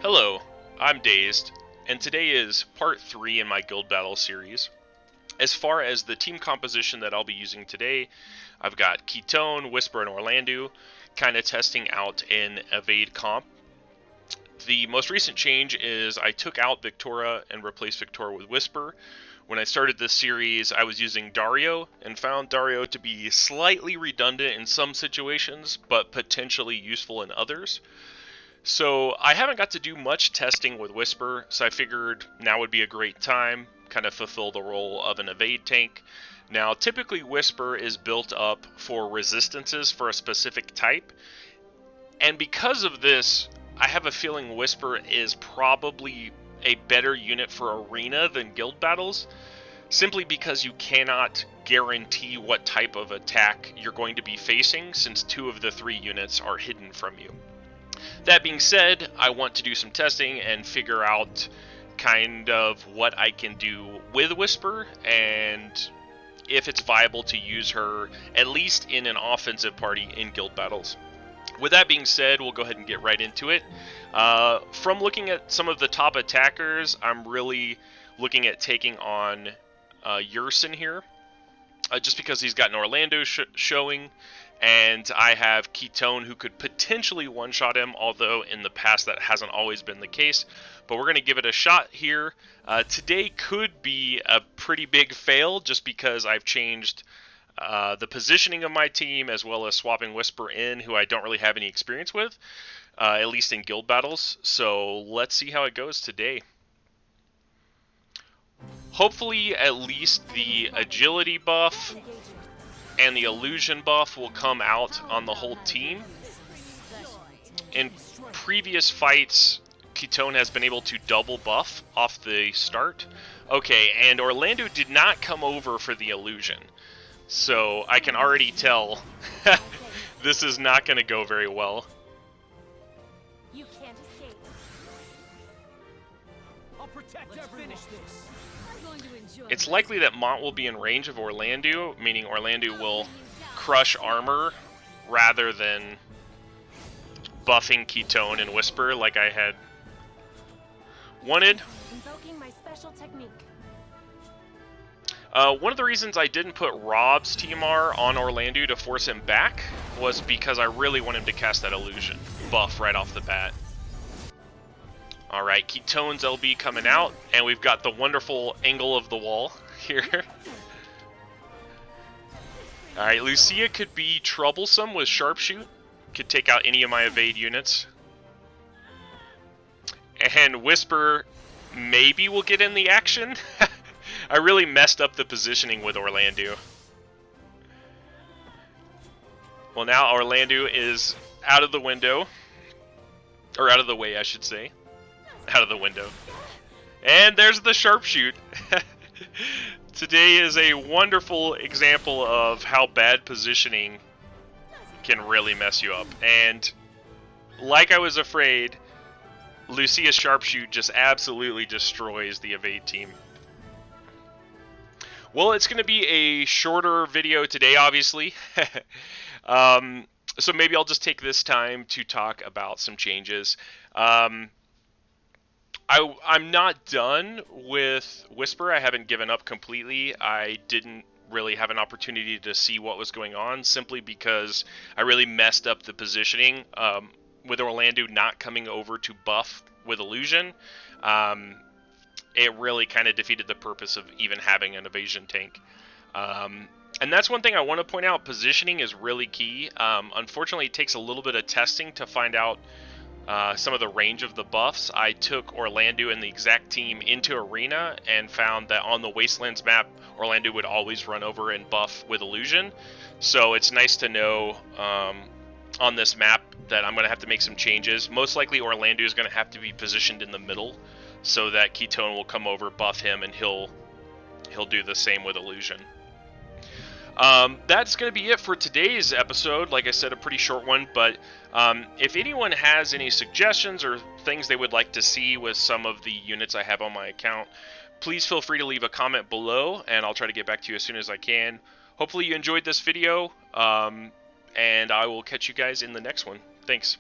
Hello, I'm Dazed, and today is part 3 in my Guild Battle series. As far as the team composition that I'll be using today, I've got Ketone, Whisper, and Orlando, kind of testing out an evade comp. The most recent change is I took out Victoria and replaced Victoria with Whisper. When I started this series, I was using Dario, and found Dario to be slightly redundant in some situations, but potentially useful in others. So I haven't got to do much testing with Whisper, so I figured now would be a great time, kind of fulfill the role of an evade tank. Now typically Whisper is built up for resistances for a specific type, and because of this, I have a feeling Whisper is probably a better unit for arena than guild battles, simply because you cannot guarantee what type of attack you're going to be facing, since 2 of the 3 units are hidden from you. That being said, I want to do some testing and figure out kind of what I can do with Whisper and if it's viable to use her at least in an offensive party in guild battles. With that being said, we'll go ahead and get right into it. From looking at some of the top attackers, I'm really looking at taking on Yersin here, just because he's got an Orlando showing, and I have Ketone who could potentially one-shot him, although in the past that hasn't always been the case. But we're going to give it a shot here. Today could be a pretty big fail, just because I've changed the positioning of my team, as well as swapping Whisper in, who I don't really have any experience with, at least in guild battles. So let's see how it goes today. Hopefully at least the agility buff and the illusion buff will come out on the whole team. In previous fights, Ketone has been able to double buff off the start. Okay, and Orlando did not come over for the illusion, so I can already tell this is not going to go very well. You can't escape. I'll protect and finish this. I'm going to enjoy. It's likely that Mont will be in range of Orlando, meaning Orlando will crush armor rather than buffing Ketone and Whisper like I had wanted. Invoking my special technique. One of the reasons I didn't put Rob's TMR on Orlando to force him back was because I really want him to cast that illusion buff right off the bat. Alright, Ketone's LB coming out, and we've got the wonderful angle of the wall here. Alright, Lucia could be troublesome with Sharpshoot. Could take out any of my evade units. And Whisper maybe will get in the action. I really messed up the positioning with Orlando. Well, now Orlando is out of the window. Or out of the way, I should say. Out of the window. And there's the Sharpshoot. Today is a wonderful example of how bad positioning can really mess you up. And like I was afraid, Lucia's Sharpshoot just absolutely destroys the evade team. Well, it's going to be a shorter video today, obviously. So maybe I'll just take this time to talk about some changes. I'm not done with Whisper. I haven't given up completely. I didn't really have an opportunity to see what was going on, simply because I really messed up the positioning with Orlando not coming over to buff with illusion. It really kind of defeated the purpose of even having an evasion tank. And that's one thing I want to point out. Positioning is really key. Unfortunately, it takes a little bit of testing to find out some of the range of the buffs. I took Orlando and the exact team into Arena and found that on the Wastelands map, Orlando would always run over and buff with illusion. So it's nice to know on this map that I'm going to have to make some changes. Most likely Orlando is going to have to be positioned in the middle so that Ketone will come over, buff him, and he'll do the same with illusion. That's going to be it for today's episode. Like I said, a pretty short one, but if anyone has any suggestions or things they would like to see with some of the units I have on my account, please feel free to leave a comment below, and I'll try to get back to you as soon as I can. Hopefully you enjoyed this video, and I will catch you guys in the next one. Thanks.